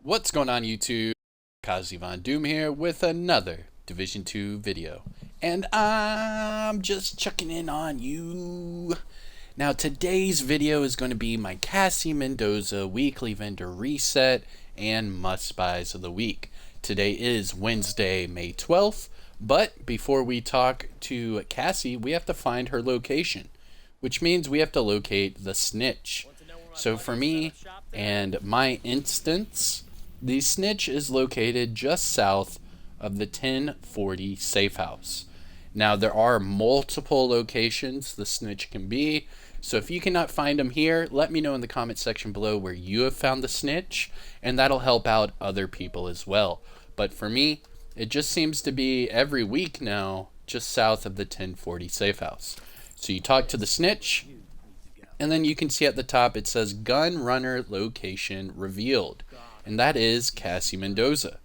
What's going on YouTube? Kamikazevondoom here with another Division 2 video. And I'm just checking in on you. Now today's video is going to be my Cassie Mendoza weekly vendor reset and must buys of the week. Today is Wednesday, May 12th, but before we talk to Cassie, we have to find her location, which means we have to locate the snitch. So for me and my instance, the snitch is located just south of the 1040 safe house. Now there are multiple locations the snitch can be, so if you cannot find him here, let me know in the comment section below where you have found the snitch, and that'll help out other people as well. But for me, it just seems to be every week now just south of the 1040 safe house. So you talk to the snitch, and then you can see at the top it says gun runner location revealed, and that is Cassie Mendoza.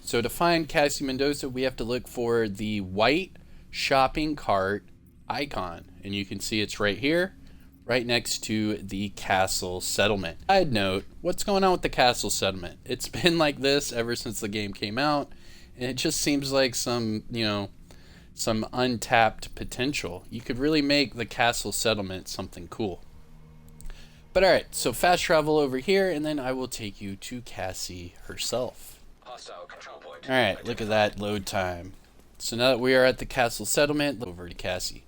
So to find Cassie Mendoza, we have to look for the white shopping cart icon, and you can see it's right here, right next to the castle settlement. Side note, what's going on with the castle settlement? It's been like this ever since the game came out, and it just seems like some untapped potential. You could really make the castle settlement something cool. But alright, so fast travel over here, and then I will take you to Cassie herself. Alright, look at that load time. So now that we are at the castle settlement, over to Cassie.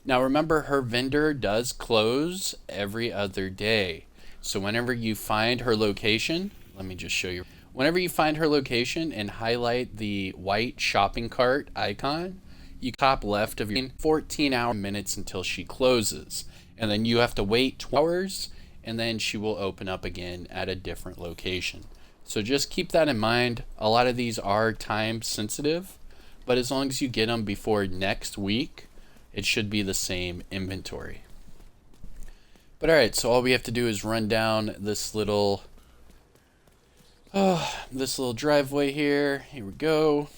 Now remember, her vendor does close every other day. So whenever you find her location, let me just show you. Whenever you find her location and highlight the white shopping cart icon, you top left of your 14 minutes until she closes. And then you have to wait 2 hours, and then she will open up again at a different location. So just keep that in mind. A lot of these are time sensitive, but as long as you get them before next week, it should be the same inventory. But alright, so all we have to do is run down this little driveway here. Here we go.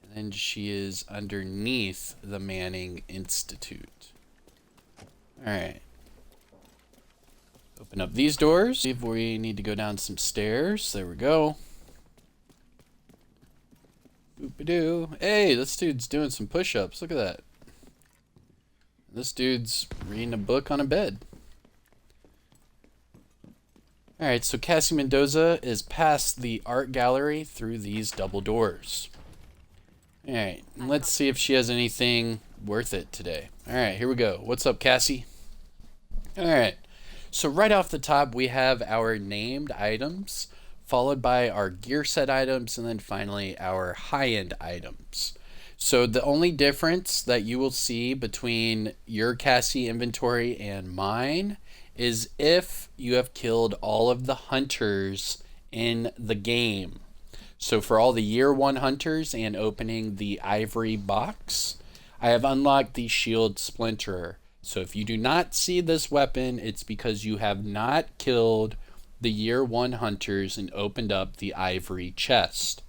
And then she is underneath the Manning Institute. Alright. Open up these doors. See if we need to go down some stairs. There we go. Boop-a-doo. Hey, this dude's doing some push-ups. Look at that. This dude's reading a book on a bed. Alright, so Cassie Mendoza is past the art gallery through these double doors. Alright, let's see if she has anything worth it today. Alright, here we go. What's up, Cassie? Alright, so right off the top we have our named items, followed by our gear set items, and then finally our high-end items. So the only difference that you will see between your Cassie inventory and mine is if you have killed all of the hunters in the game. So for all the year 1 hunters and opening the ivory box, I have unlocked the shield splinterer. So if you do not see this weapon, it's because you have not killed the year 1 hunters and opened up the ivory chest.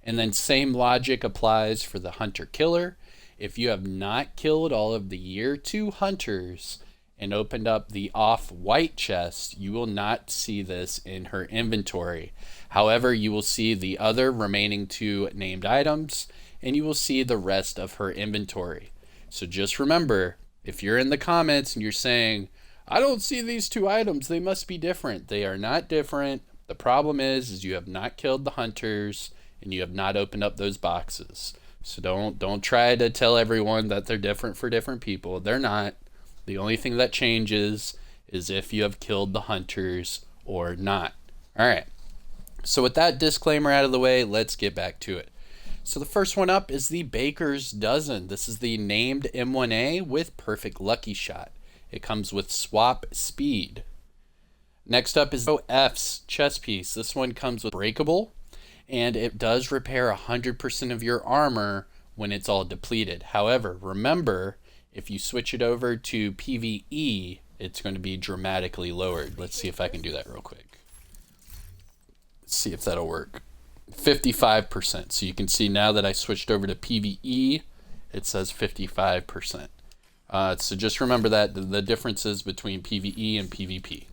And then same logic applies for the hunter killer. If you have not killed all of the year 2 hunters and opened up the off-white chest, you will not see this in her inventory. However, you will see the other remaining 2 named items, and you will see the rest of her inventory. So just remember, if you're in the comments and you're saying, I don't see these 2 items, they must be different. They are not different. The problem is you have not killed the hunters and you have not opened up those boxes. So don't try to tell everyone that they're different for different people. They're not. The only thing that changes is if you have killed the hunters or not. Alright, so with that disclaimer out of the way, let's get back to it. So the first one up is the Baker's Dozen. This is the named M1A with perfect lucky shot. It comes with swap speed. Next up is F's chest piece. This one comes with breakable, and it does repair 100% of your armor when it's all depleted. However, remember, if you switch it over to PvE, it's going to be dramatically lowered. Let's see if I can do that real quick. Let's see if that'll work. 55%. So you can see now that I switched over to PvE, it says 55%. So just remember that the differences between PvE and PvP.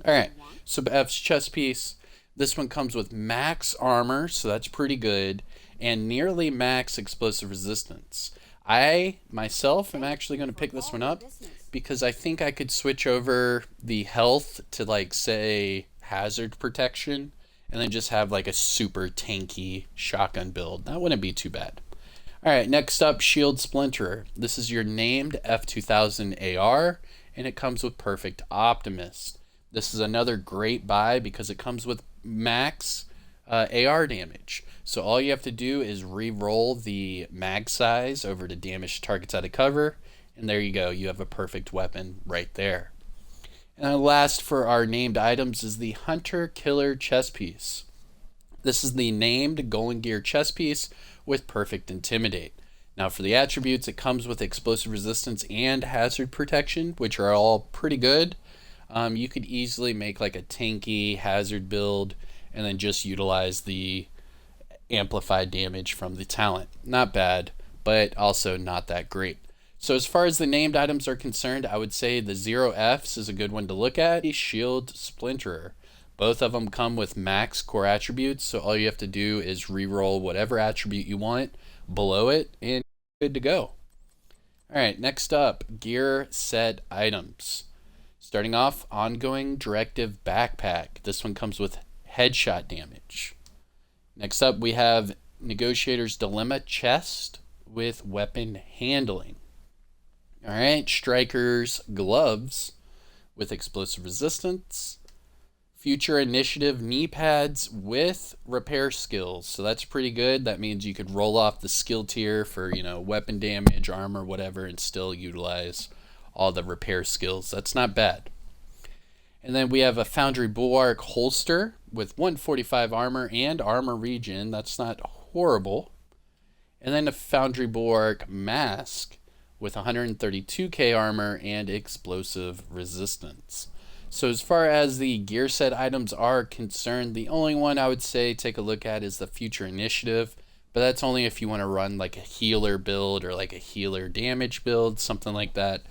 Alright, so F's chest piece. This one comes with max armor, so that's pretty good, and nearly max explosive resistance. I, myself, am actually going to pick this one up because I think I could switch over the health to, like, say, hazard protection, and then just have, like, a super tanky shotgun build. That wouldn't be too bad. Alright, next up, Shield Splinterer. This is your named F2000 AR, and it comes with Perfect Optimist. This is another great buy because it comes with max AR damage. So all you have to do is re-roll the mag size over to damage targets out of cover, and there you go. You have a perfect weapon right there. And then last for our named items is the Hunter Killer chest piece. This is the named Golden Gear chest piece with Perfect Intimidate. Now for the attributes, it comes with explosive resistance and hazard protection, which are all pretty good. You could easily make like a tanky hazard build and then just utilize the amplified damage from the talent. Not bad, but also not that great. So as far as the named items are concerned, I would say the 0Fs is a good one to look at. Shield Splinterer. Both of them come with max core attributes, so all you have to do is re-roll whatever attribute you want below it, and good to go. Alright, next up, gear set items. Starting off, Ongoing Directive Backpack. This one comes with headshot damage. Next up, we have Negotiator's Dilemma Chest with weapon handling. Alright, Striker's Gloves with explosive resistance. Future Initiative knee pads with repair skills. So that's pretty good. That means you could roll off the skill tier for, weapon damage, armor, whatever, and still utilize all the repair skills. That's not bad. And then we have a Foundry Bulwark holster with 145 armor and armor regen. That's not horrible. And then a Foundry Bulwark mask with 132k armor and explosive resistance. So as far as the gear set items are concerned, the only one I would say take a look at is the Future Initiative, but that's only if you want to run like a healer build or like a healer damage build, something like that.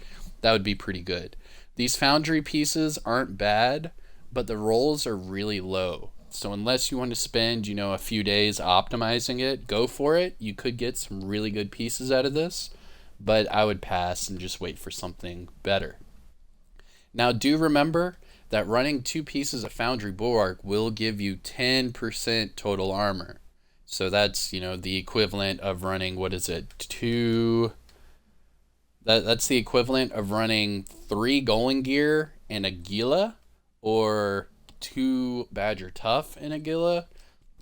That would be pretty good. These Foundry pieces aren't bad, but the rolls are really low. So unless you want to spend, a few days optimizing it, go for it. You could get some really good pieces out of this, but I would pass and just wait for something better. Now do remember that running 2 pieces of Foundry Bulwark will give you 10% total armor. So that's, the equivalent of running, that's the equivalent of running 3 Golden Gear and a Gila, or 2 Badger Tough and a Gila,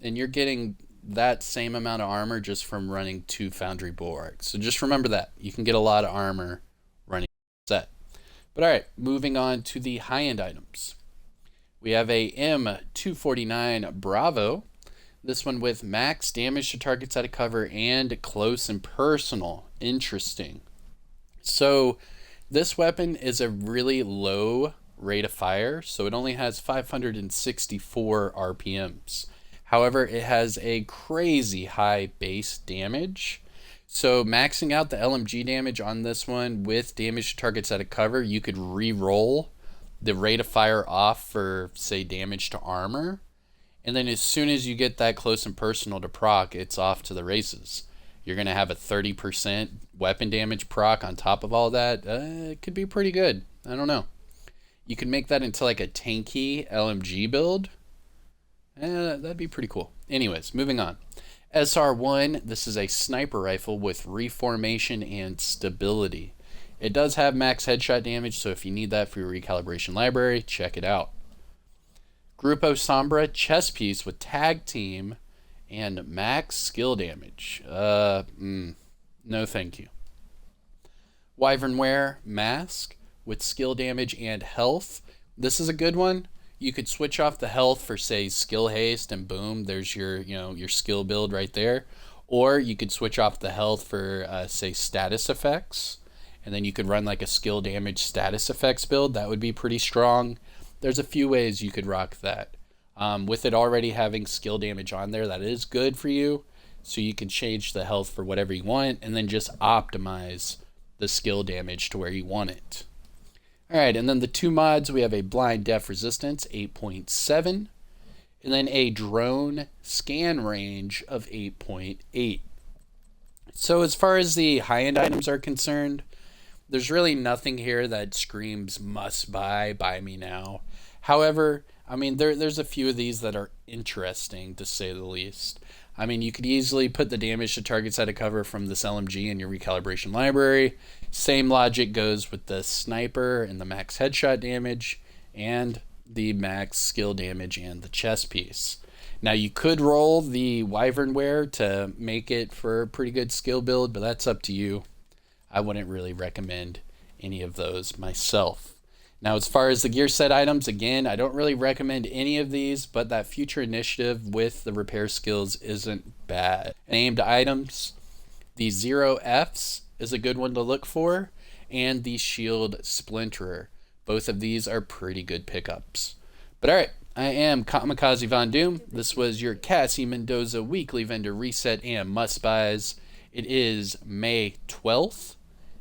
and you're getting that same amount of armor just from running 2 Foundry Bulwarks. So just remember that. You can get a lot of armor running set. But alright, moving on to the high-end items. We have a M249 Bravo. This one with max damage to targets out of cover and close and personal. Interesting. So this weapon is a really low rate of fire, so it only has 564 RPMs. However, it has a crazy high base damage. So maxing out the LMG damage on this one with damage to targets out of cover, you could re-roll the rate of fire off for, say, damage to armor. And then as soon as you get that close and personal to proc, it's off to the races. You're going to have a 30% weapon damage proc on top of all that. It could be pretty good. I don't know. You could make that into like a tanky LMG build. That'd be pretty cool. Anyways, moving on. SR1, this is a sniper rifle with reformation and stability. It does have max headshot damage, so if you need that for your recalibration library, check it out. Grupo Sombra chest piece with tag team and max skill damage. No thank you. Wyvernware mask with skill damage and health. This is a good one. You could switch off the health for, say, skill haste, and boom, there's your skill build right there. Or you could switch off the health for, say, status effects, and then you could run like a skill damage status effects build. That would be pretty strong. There's a few ways you could rock that. With it already having skill damage on there, that is good for you. So you can change the health for whatever you want, and then just optimize the skill damage to where you want it. All right, and then the two mods, we have a blind def resistance 8.7, and then a drone scan range of 8.8. So as far as the high-end items are concerned, there's really nothing here that screams must buy me now. However, I mean, there's a few of these that are interesting, to say the least. I mean, you could easily put the damage to targets at a cover from this LMG in your recalibration library. Same logic goes with the sniper and the max headshot damage and the max skill damage and the chest piece. Now, you could roll the Wyvern wear to make it for a pretty good skill build, but that's up to you. I wouldn't really recommend any of those myself. Now, as far as the gear set items, again, I don't really recommend any of these, but that future initiative with the repair skills isn't bad. Named items, the 0Fs is a good one to look for, and the shield splinterer. Both of these are pretty good pickups. But alright, I am Kamikazevondoom. This was your Cassie Mendoza weekly vendor reset and must buys. It is May 12th.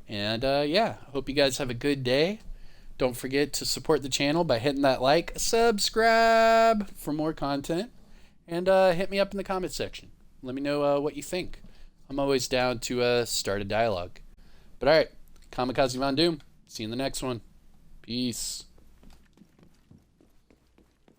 And yeah, hope you guys have a good day. Don't forget to support the channel by hitting that like, subscribe for more content, and hit me up in the comment section. Let me know what you think. I'm always down to start a dialogue. But alright, Kamikazevondoom. See you in the next one. Peace.